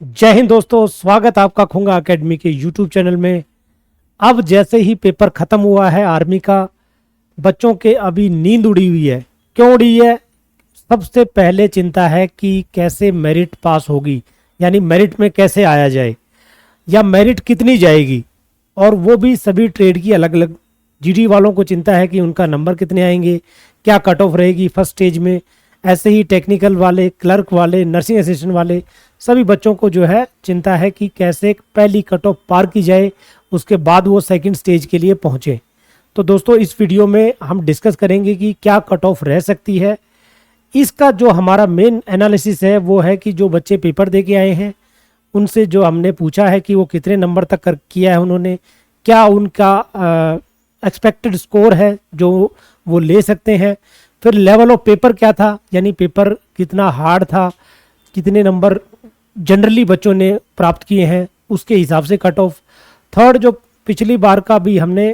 जय हिंद दोस्तों, स्वागत आपका खुंगा एकेडमी के यूट्यूब चैनल में। अब जैसे ही पेपर ख़त्म हुआ है आर्मी का, बच्चों के अभी नींद उड़ी हुई है। क्यों उड़ी है? सबसे पहले चिंता है कि कैसे मेरिट पास होगी, यानी मेरिट में कैसे आया जाए या मेरिट कितनी जाएगी, और वो भी सभी ट्रेड की अलग अलग। जीडी वालों को चिंता है कि उनका नंबर कितने आएंगे, क्या कट ऑफ रहेगी फर्स्ट स्टेज में। ऐसे ही टेक्निकल वाले, क्लर्क वाले, नर्सिंग असिस्टेंट वाले सभी बच्चों को जो है चिंता है कि कैसे पहली कट ऑफ पार की जाए, उसके बाद वो सेकंड स्टेज के लिए पहुँचे। तो दोस्तों, इस वीडियो में हम डिस्कस करेंगे कि क्या कट ऑफ रह सकती है। इसका जो हमारा मेन एनालिसिस है वो है कि जो बच्चे पेपर दे के आए हैं उनसे जो हमने पूछा है कि वो कितने नंबर तक किया है उन्होंने, क्या उनका एक्सपेक्टेड स्कोर है जो वो ले सकते हैं। फिर लेवल ऑफ पेपर क्या था, यानी पेपर कितना हार्ड था, कितने नंबर जनरली बच्चों ने प्राप्त किए हैं, उसके हिसाब से कट ऑफ। थर्ड, जो पिछली बार का भी हमने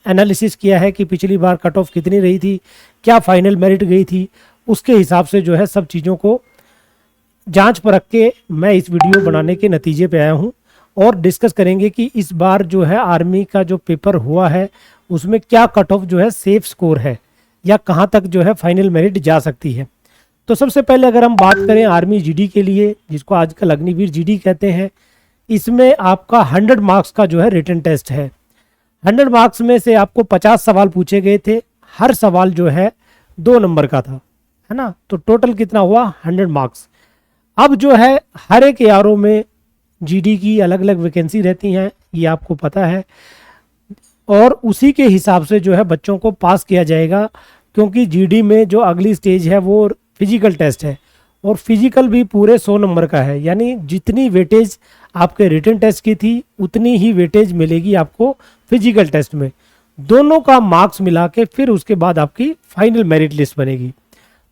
एनालिसिस किया है कि पिछली बार कट ऑफ कितनी रही थी, क्या फाइनल मेरिट गई थी, उसके हिसाब से जो है सब चीज़ों को जांच परख के मैं इस वीडियो बनाने के नतीजे पे आया हूँ। और डिस्कस करेंगे कि इस बार जो है आर्मी का जो पेपर हुआ है उसमें क्या कट ऑफ जो है सेफ स्कोर है, या कहाँ तक जो है फाइनल मेरिट जा सकती है। तो सबसे पहले अगर हम बात करें आर्मी जीडी के लिए, जिसको आजकल अग्निवीर जीडी कहते हैं, इसमें आपका 100 मार्क्स का जो है रिटन टेस्ट है। 100 मार्क्स में से आपको 50 सवाल पूछे गए थे। हर सवाल जो है 2 नंबर का था, है ना। तो टोटल कितना हुआ? 100 मार्क्स। अब जो है हर एक यारों में जीडी की अलग अलग वैकेंसी रहती हैं, ये आपको पता है, और उसी के हिसाब से जो है बच्चों को पास किया जाएगा। क्योंकि जीडी में जो अगली स्टेज है वो फिजिकल टेस्ट है, और फिजिकल भी पूरे 100 नंबर का है, यानी जितनी वेटेज आपके रिटन टेस्ट की थी उतनी ही वेटेज मिलेगी आपको फिजिकल टेस्ट में। दोनों का मार्क्स मिला के फिर उसके बाद आपकी फाइनल मेरिट लिस्ट बनेगी।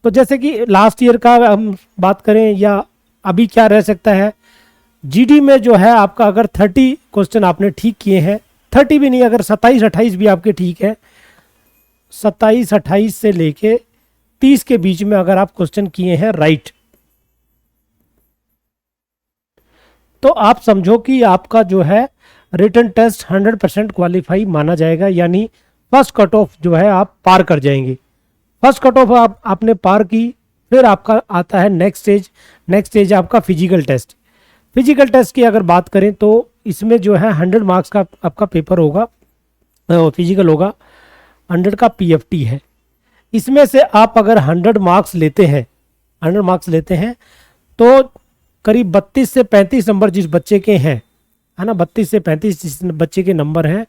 तो जैसे कि लास्ट ईयर का हम बात करें या अभी क्या रह सकता है, जीडी में जो है आपका अगर 30 क्वेश्चन आपने ठीक किए हैं, 30 भी नहीं, अगर 27-28 भी आपके ठीक है, 27-28 से लेके 30 के बीच में अगर आप क्वेश्चन किए हैं राइट, तो आप समझो कि आपका जो है रिटन टेस्ट 100% क्वालिफाई माना जाएगा, यानी फर्स्ट कट ऑफ जो है आप पार कर जाएंगे। फर्स्ट कट ऑफ आपने पार की, फिर आपका आता है नेक्स्ट स्टेज। नेक्स्ट स्टेज आपका फिजिकल टेस्ट। फिजिकल टेस्ट की अगर बात करें तो इसमें जो है 100 मार्क्स का आपका पेपर होगा, फिजिकल होगा। 100 का पीएफटी है। इसमें से आप अगर 100 मार्क्स लेते हैं, 100 मार्क्स लेते हैं तो करीब 32 से 35 नंबर जिस बच्चे के हैं, है ना, 32 से 35 जिस बच्चे के नंबर हैं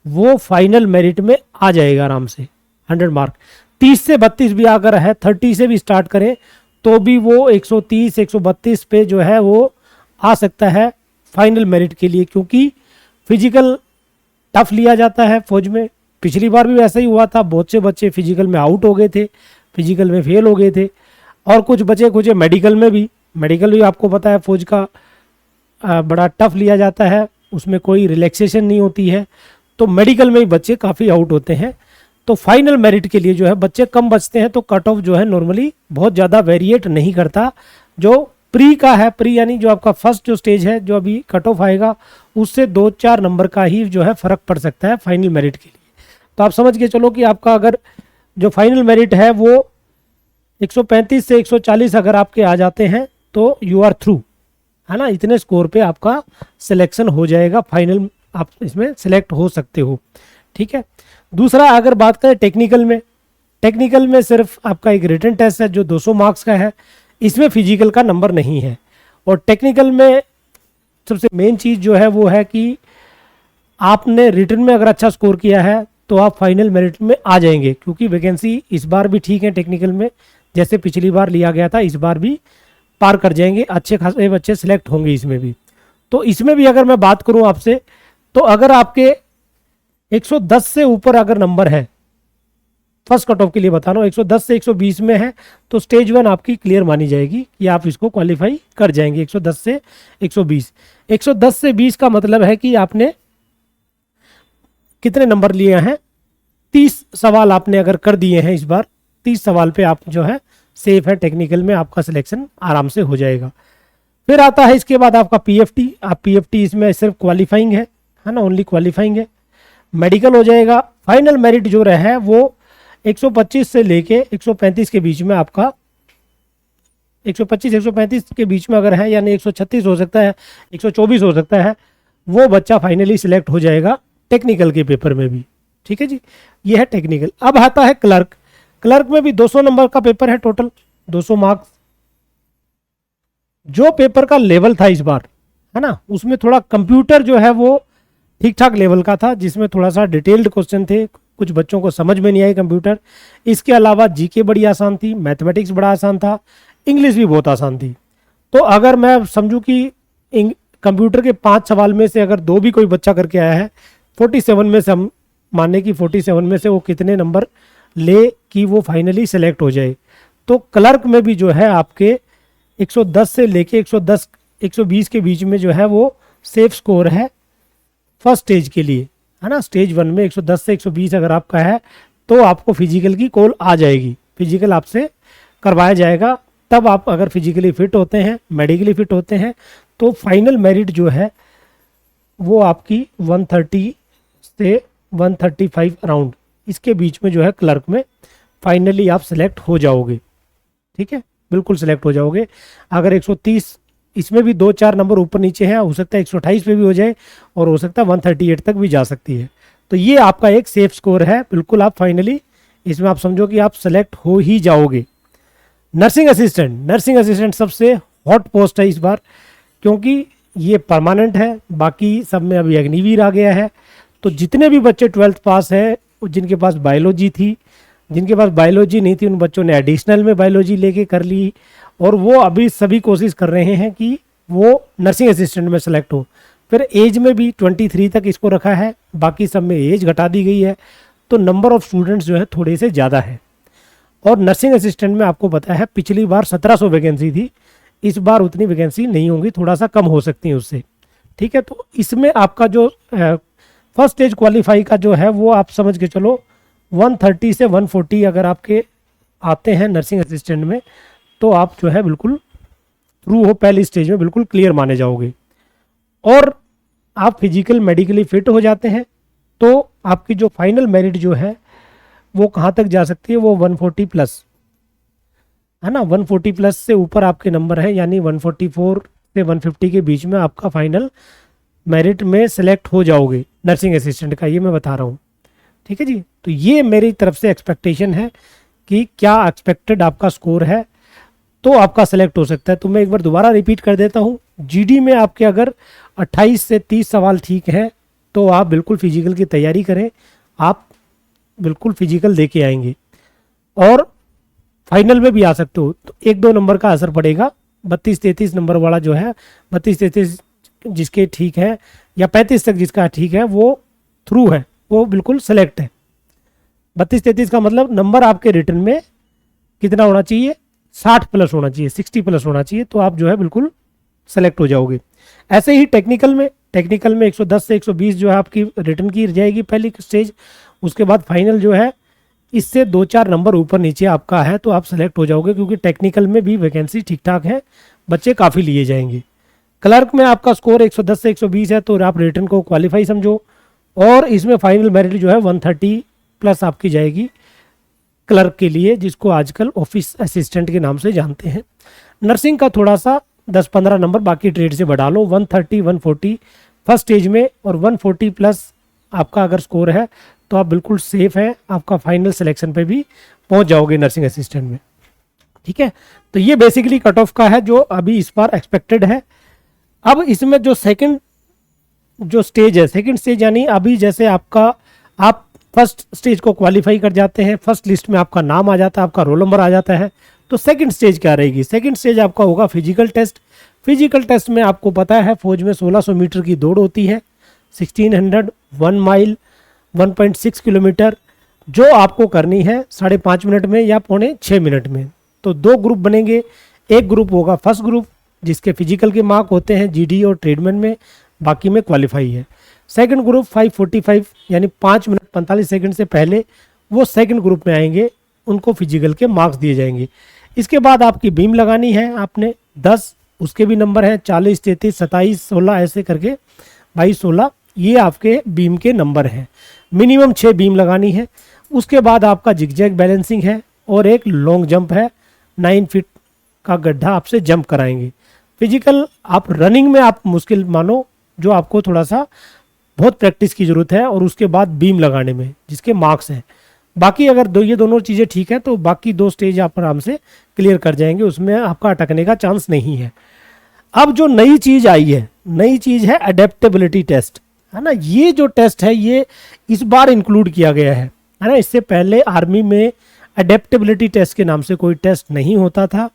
वो फाइनल मेरिट में आ जाएगा आराम से। 100 मार्क 30 से 32 भी अगर है, 30 से भी स्टार्ट करें तो भी वो 130 132 पे जो है वो आ सकता है फाइनल मेरिट के लिए। क्योंकि फिजिकल टफ लिया जाता है फौज में। पिछली बार भी वैसा ही हुआ था, बहुत से बच्चे फिजिकल में आउट हो गए थे, फिजिकल में फेल हो गए थे, और कुछ बचे कुछ मेडिकल में भी। मेडिकल भी आपको पता है फौज का बड़ा टफ लिया जाता है, उसमें कोई रिलैक्सेशन नहीं होती है, तो मेडिकल में ही बच्चे काफ़ी आउट होते हैं। तो फाइनल मेरिट के लिए जो है बच्चे कम बचते हैं, तो कट ऑफ जो है नॉर्मली बहुत ज़्यादा वेरिएट नहीं करता। जो प्री का है, प्री यानी जो आपका फर्स्ट जो स्टेज है, जो अभी कट ऑफ आएगा उससे 2-4 नंबर का ही जो है फ़र्क पड़ सकता है फाइनल मेरिट के लिए। तो आप समझ के चलो कि आपका अगर जो फाइनल मेरिट है वो 135 से 140 अगर आपके आ जाते हैं तो यू आर थ्रू, है ना। इतने स्कोर पे आपका सिलेक्शन हो जाएगा, फाइनल आप इसमें सिलेक्ट हो सकते हो, ठीक है। दूसरा, अगर बात करें टेक्निकल में, टेक्निकल में सिर्फ आपका एक रिटन टेस्ट है जो 200 मार्क्स का है, इसमें फिजिकल का नंबर नहीं है। और टेक्निकल में सबसे मेन चीज़ जो है वो है कि आपने रिटन में अगर अच्छा स्कोर किया है तो आप फाइनल मेरिट में आ जाएंगे। क्योंकि वैकेंसी इस बार भी ठीक है टेक्निकल में, जैसे पिछली बार लिया गया था, इस बार भी पार कर जाएंगे, अच्छे खासे बच्चे सिलेक्ट होंगे इसमें भी। तो इसमें भी अगर मैं बात करूं आपसे, तो अगर आपके 110 से ऊपर अगर नंबर है, फर्स्ट कट ऑफ के लिए बता रहा हूँ, 110 से 120 में है तो स्टेज 1 आपकी क्लियर मानी जाएगी कि आप इसको क्वालिफाई कर जाएंगे। 110 से 120, 110 से 20 का मतलब है कि आपने कितने नंबर लिए हैं, 30 सवाल आपने अगर कर दिए हैं इस बार, 30 सवाल पे आप जो है सेफ है, टेक्निकल में आपका सिलेक्शन आराम से हो जाएगा। फिर आता है इसके बाद आपका पीएफटी। आप पीएफटी इसमें सिर्फ क्वालिफाइंग है ना, ओनली क्वालिफाइंग है। मेडिकल हो जाएगा। फाइनल मेरिट जो रहा है वो 125 से लेके 135 के बीच में आपका 125 135 के बीच में अगर है, यानी 136 हो सकता है, 124 हो सकता है, वो बच्चा फाइनली सिलेक्ट हो जाएगा टेक्निकल के पेपर में भी। ठीक है जी, ये है टेक्निकल। अब आता है क्लर्क। क्लर्क में भी 200 नंबर का पेपर है, टोटल 200 मार्क्स। जो पेपर का लेवल था इस बार, है ना, उसमें थोड़ा कंप्यूटर जो है वो ठीक ठाक लेवल का था, जिसमें थोड़ा सा डिटेल्ड क्वेश्चन थे, कुछ बच्चों को समझ में नहीं आई कंप्यूटर। इसके अलावा जीके बड़ी आसान थी, मैथमेटिक्स बड़ा आसान था, इंग्लिश भी बहुत आसान थी। तो अगर मैं समझूं कि कंप्यूटर के 5 सवाल में से अगर 2 भी कोई बच्चा करके आया है, 47 में से हम माने कि 47 में से वो कितने नंबर ले कि वो फाइनली सेलेक्ट हो जाए। तो क्लर्क में भी जो है आपके 110 से लेके 110 120 के बीच में जो है वो सेफ स्कोर है फर्स्ट स्टेज के लिए, है ना। स्टेज 1 में 110 से 120 अगर आपका है तो आपको फिजिकल की कॉल आ जाएगी, फिजिकल आपसे करवाया जाएगा। तब आप अगर फिजिकली फिट होते हैं, मेडिकली फिट होते हैं, तो फाइनल मेरिट जो है वो आपकी 130 से 135 अराउंड, इसके बीच में जो है क्लर्क में फाइनली आप सिलेक्ट हो जाओगे। ठीक है, बिल्कुल सिलेक्ट हो जाओगे। अगर 130 इसमें भी 2-4 नंबर ऊपर नीचे हैं, हो सकता है 128 पे भी हो जाए और हो सकता है 138 तक भी जा सकती है। तो ये आपका एक सेफ स्कोर है, बिल्कुल आप फाइनली इसमें आप समझो कि आप सेलेक्ट हो ही जाओगे। नर्सिंग असिस्टेंट सबसे हॉट पोस्ट है इस बार, क्योंकि ये परमानेंट है। बाकी सब में अभी अग्निवीर आ गया है। तो जितने भी बच्चे 12th पास है, जिनके पास बायोलॉजी थी, जिनके पास बायोलॉजी नहीं थी, उन बच्चों ने एडिशनल में बायोलॉजी लेके कर ली, और वो अभी सभी कोशिश कर रहे हैं कि वो नर्सिंग असिस्टेंट में सेलेक्ट हो। फिर एज में भी 23 तक इसको रखा है, बाकी सब में एज घटा दी गई है। तो नंबर ऑफ स्टूडेंट्स जो है थोड़े से ज़्यादा है। और नर्सिंग असिस्टेंट में आपको पता है पिछली बार 1700 वैकेंसी थी, इस बार उतनी वैकेंसी नहीं होंगी, थोड़ा सा कम हो सकती है उससे। ठीक है, तो इसमें आपका जो फर्स्ट स्टेज क्वालिफाई का जो है वो आप समझ के चलो 130 से 140 अगर आपके आते हैं नर्सिंग असिस्टेंट में, तो आप जो है बिल्कुल थ्रू हो, पहली स्टेज में बिल्कुल क्लियर माने जाओगे। और आप फिजिकल मेडिकली फिट हो जाते हैं तो आपकी जो फाइनल मेरिट जो है वो कहाँ तक जा सकती है, वो 140 प्लस, है ना। 140 प्लस से ऊपर आपके नंबर है, यानी 144 से 150 के बीच में आपका फाइनल मेरिट में सेलेक्ट हो जाओगे नर्सिंग असिस्टेंट का, ये मैं बता रहा हूँ। ठीक है जी, तो ये मेरी तरफ से एक्सपेक्टेशन है कि क्या एक्सपेक्टेड आपका स्कोर है तो आपका सेलेक्ट हो सकता है। तो मैं एक बार दोबारा रिपीट कर देता हूँ, जीडी में आपके अगर 28 से 30 सवाल ठीक है तो आप बिल्कुल फिजिकल की तैयारी करें, आप बिल्कुल फिजिकल दे के आएंगे और फाइनल में भी आ सकते हो। तो 1-2 नंबर का असर पड़ेगा। 32-33 नंबर वाला जो है, 32-33 जिसके ठीक है या 35 तक जिसका ठीक है वो थ्रू है, वो बिल्कुल सेलेक्ट है। 32-33 का मतलब नंबर आपके रिटर्न में कितना होना चाहिए, 60 प्लस होना चाहिए, 60 प्लस होना चाहिए, तो आप जो है बिल्कुल सेलेक्ट हो जाओगे। ऐसे ही टेक्निकल में 110 से 120 जो है आपकी रिटर्न की जाएगी पहली स्टेज। उसके बाद फाइनल जो है इससे 2-4 नंबर ऊपर नीचे आपका है तो आप सेलेक्ट हो जाओगे, क्योंकि टेक्निकल में भी वैकेंसी ठीक ठाक है, बच्चे काफ़ी लिए जाएंगे। क्लर्क में आपका स्कोर 110 से 120 है तो आप रिटर्न को क्वालिफाई समझो, और इसमें फाइनल मेरिट जो है 130 प्लस आपकी जाएगी क्लर्क के लिए, जिसको आजकल ऑफिस असिस्टेंट के नाम से जानते हैं। नर्सिंग का थोड़ा सा 10-15 नंबर बाकी ट्रेड से बढ़ा लो, 130-140 फर्स्ट स्टेज में, और 140 प्लस आपका अगर स्कोर है तो आप बिल्कुल सेफ है, आपका फाइनल सिलेक्शन पे भी पहुंच जाओगे नर्सिंग असिस्टेंट में। ठीक है, तो ये बेसिकली कट ऑफ का है जो अभी इस बार एक्सपेक्टेड है। अब इसमें जो सेकंड जो स्टेज है, सेकंड स्टेज यानी अभी जैसे आपका आप फर्स्ट स्टेज को क्वालिफाई कर जाते हैं, फर्स्ट लिस्ट में आपका नाम आ जाता है, आपका रोल नंबर आ जाता है, तो सेकंड स्टेज क्या रहेगी। सेकंड स्टेज आपका होगा फिजिकल टेस्ट। फिजिकल टेस्ट में आपको पता है फौज में 1600 मीटर की दौड़ होती है, 1600, 1 माइल 1.6 किलोमीटर, जो आपको करनी है 5.5 मिनट में या 5.25 मिनट में। तो 2 ग्रुप बनेंगे, एक ग्रुप होगा फर्स्ट ग्रुप जिसके फिजिकल के मार्क होते हैं जीडी और ट्रेडमैन में, बाकी में क्वालिफाई है। सेकंड ग्रुप 5:45 यानी 5 मिनट 45 सेकंड से पहले वो सेकंड ग्रुप में आएंगे, उनको फिजिकल के मार्क्स दिए जाएंगे। इसके बाद आपकी बीम लगानी है आपने 10 उसके भी नंबर हैं 40, 33, 27, 16 ऐसे करके 22, 16 ये आपके बीम के नंबर हैं। मिनिमम 6 बीम लगानी है। उसके बाद आपका जिगजैग बैलेंसिंग है और एक लॉन्ग जंप है, 9 फीट का गड्ढा आपसे जंप कराएंगे। फिजिकल आप रनिंग में आप मुश्किल मानो, जो आपको थोड़ा सा बहुत प्रैक्टिस की ज़रूरत है, और उसके बाद बीम लगाने में जिसके मार्क्स हैं। बाकी अगर ये दोनों चीज़ें ठीक है तो बाकी 2 स्टेज आप आराम से क्लियर कर जाएंगे, उसमें आपका अटकने का चांस नहीं है। अब जो नई चीज़ आई है, नई चीज़ है अडेप्टेबिलिटी टेस्ट, है ना। ये जो टेस्ट है ये इस बार इंक्लूड किया गया है ना। इससे पहले आर्मी में अडेप्टेबिलिटी टेस्ट के नाम से कोई टेस्ट नहीं होता था।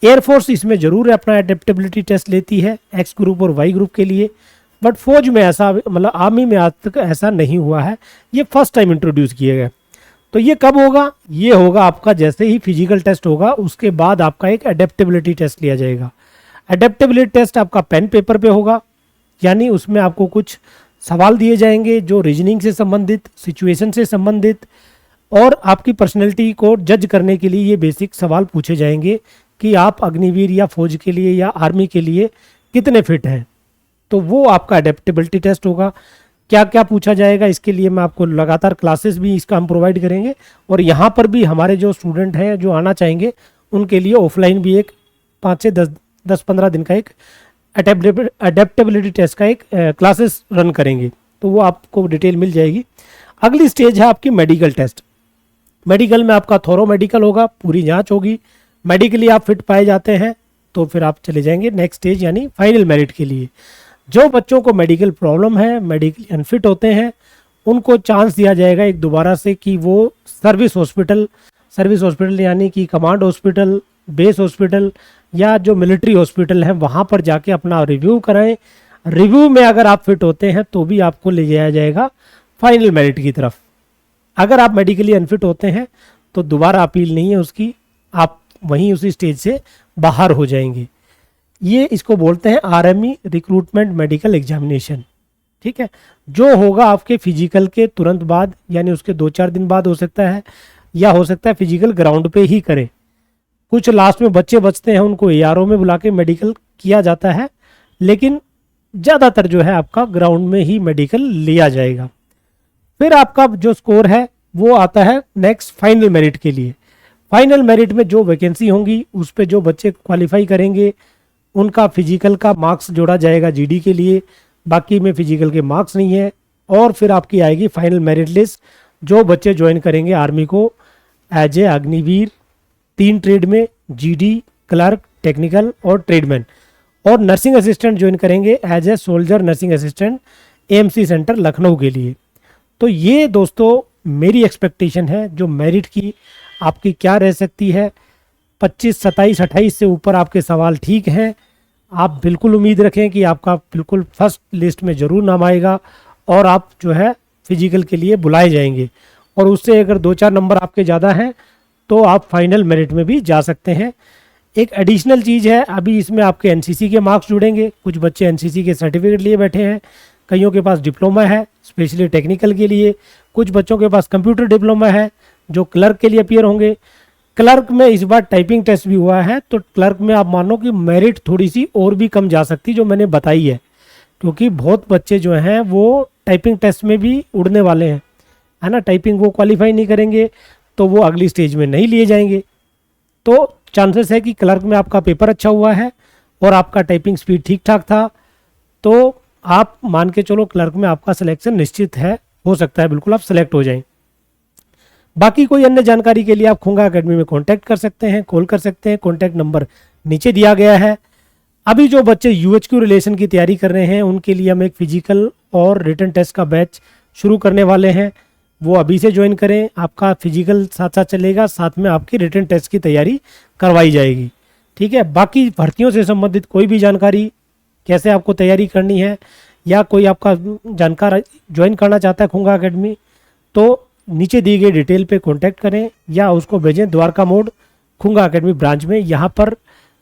एयरफोर्स इसमें ज़रूर अपना अडेप्टेबिलिटी टेस्ट लेती है एक्स ग्रुप और वाई ग्रुप के लिए, बट फौज में ऐसा, मतलब आर्मी में आज तक ऐसा नहीं हुआ है। ये फर्स्ट टाइम इंट्रोड्यूस किया गया। तो ये कब होगा? ये होगा आपका जैसे ही फिजिकल टेस्ट होगा उसके बाद आपका एक अडेप्टेबिलिटी टेस्ट लिया जाएगा। अडेप्टेबिलिटी टेस्ट आपका पेन पेपर पे होगा, यानी उसमें आपको कुछ सवाल दिए जाएंगे जो रीजनिंग से संबंधित, सिचुएशन से संबंधित, और आपकी पर्सनैलिटी को जज करने के लिए ये बेसिक सवाल पूछे जाएंगे कि आप अग्निवीर या फौज के लिए या आर्मी के लिए कितने फिट हैं। तो वो आपका अडेप्टेबिलिटी टेस्ट होगा। क्या क्या पूछा जाएगा इसके लिए मैं आपको लगातार क्लासेस भी इसका हम प्रोवाइड करेंगे, और यहाँ पर भी हमारे जो स्टूडेंट हैं जो आना चाहेंगे उनके लिए ऑफलाइन भी एक 5 से 10-15 दिन का एक अडेप्टेबिलिटी टेस्ट का एक क्लासेस रन करेंगे, तो वो आपको डिटेल मिल जाएगी। अगली स्टेज है आपकी मेडिकल टेस्ट। मेडिकल में आपका थोरो मेडिकल होगा, पूरी जांच होगी। मेडिकली आप फिट पाए जाते हैं तो फिर आप चले जाएंगे नेक्स्ट स्टेज यानी फाइनल मेरिट के लिए। जो बच्चों को मेडिकल प्रॉब्लम है, मेडिकली अनफिट होते हैं, उनको चांस दिया जाएगा एक दोबारा से कि वो सर्विस हॉस्पिटल यानी कि कमांड हॉस्पिटल, बेस हॉस्पिटल या जो मिलिट्री हॉस्पिटल है वहाँ पर जाके अपना रिव्यू कराएं। रिव्यू में अगर आप फिट होते हैं तो भी आपको ले जाया जाएगा फाइनल मेरिट की तरफ। अगर आप मेडिकली अनफिट होते हैं तो दोबारा अपील नहीं है उसकी, आप वहीं उसी स्टेज से बाहर हो जाएंगे। ये इसको बोलते हैं आर्मी रिक्रूटमेंट मेडिकल एग्जामिनेशन, ठीक है, जो होगा आपके फिजिकल के तुरंत बाद, यानी उसके 2-4 दिन बाद हो सकता है, या हो सकता है फिजिकल ग्राउंड पे ही करे। कुछ लास्ट में बच्चे बचते हैं, उनको एआरओ में बुला के मेडिकल किया जाता है, लेकिन ज़्यादातर जो है आपका ग्राउंड में ही मेडिकल लिया जाएगा। फिर आपका जो स्कोर है वो आता है नेक्स्ट फाइनल मेरिट के लिए। फाइनल मेरिट में जो वैकेंसी होंगी उस पे जो बच्चे क्वालिफाई करेंगे उनका फिजिकल का मार्क्स जोड़ा जाएगा जीडी के लिए, बाकी में फिजिकल के मार्क्स नहीं है। और फिर आपकी आएगी फाइनल मेरिट लिस्ट, जो बच्चे ज्वाइन करेंगे आर्मी को एज ए अग्निवीर 3 ट्रेड में, जीडी, क्लर्क, टेक्निकल और ट्रेडमैन, और नर्सिंग असिस्टेंट ज्वाइन करेंगे as a soldier nursing assistant AMC centre Lucknow के लिए। तो ये दोस्तों मेरी एक्सपेक्टेशन है जो मेरिट की आपकी क्या रह सकती है। 25, 27, 28 से ऊपर आपके सवाल ठीक हैं। आप बिल्कुल उम्मीद रखें कि आपका बिल्कुल फर्स्ट लिस्ट में ज़रूर नाम आएगा और आप जो है फिजिकल के लिए बुलाए जाएंगे, और उससे अगर 2-4 नंबर आपके ज़्यादा हैं तो आप फाइनल मेरिट में भी जा सकते हैं। एक एडिशनल चीज़ है, अभी इसमें आपके एनसीसी के मार्क्स जुड़ेंगे। कुछ बच्चे एनसीसी के सर्टिफिकेट लिए बैठे हैं, कईयों के पास डिप्लोमा है स्पेशली टेक्निकल के लिए, कुछ बच्चों के पास कंप्यूटर डिप्लोमा है जो क्लर्क के लिए अपीयर होंगे। क्लर्क में इस बार टाइपिंग टेस्ट भी हुआ है, तो क्लर्क में आप मानो कि मेरिट थोड़ी सी और भी कम जा सकती जो मैंने बताई है, क्योंकि बहुत बच्चे जो हैं वो टाइपिंग टेस्ट में भी उड़ने वाले हैं, है ना। टाइपिंग वो क्वालिफाई नहीं करेंगे तो वो अगली स्टेज में नहीं लिए जाएंगे। तो चांसेस है कि क्लर्क में आपका पेपर अच्छा हुआ है और आपका टाइपिंग स्पीड ठीक ठाक था, तो आप मान के चलो क्लर्क में आपका सिलेक्शन निश्चित है, हो सकता है बिल्कुल आप सेलेक्ट हो जाएं। बाकी कोई अन्य जानकारी के लिए आप खुंगा एकेडमी में कांटेक्ट कर सकते हैं, कॉल कर सकते हैं। कांटेक्ट नंबर नीचे दिया गया है। अभी जो बच्चे यूएचक्यू रिलेशन की तैयारी कर रहे हैं उनके लिए हम एक फिजिकल और रिटन टेस्ट का बैच शुरू करने वाले हैं, वो अभी से ज्वाइन करें। आपका फिजिकल साथ साथ चलेगा, साथ में आपकी रिटन टेस्ट की तैयारी करवाई जाएगी, ठीक है। बाकी भर्तियों से संबंधित कोई भी जानकारी, कैसे आपको तैयारी करनी है, या कोई आपका जानकार ज्वाइन करना चाहता है खुंगा एकेडमी, तो नीचे दी गई डिटेल पे कांटेक्ट करें या उसको भेजें द्वारका मोड़ खुंगा एकेडमी ब्रांच में। यहाँ पर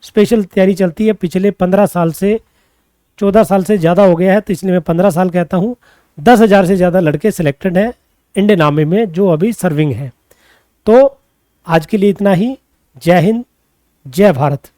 स्पेशल तैयारी चलती है पिछले 15 साल से, 14 साल से ज़्यादा हो गया है, तो इसलिए मैं 15 साल कहता हूँ। 10,000 से ज़्यादा लड़के सिलेक्टेड हैं इंडियन आर्मी में जो अभी सर्विंग हैं। तो आज के लिए इतना ही। जय हिंद, जय भारत।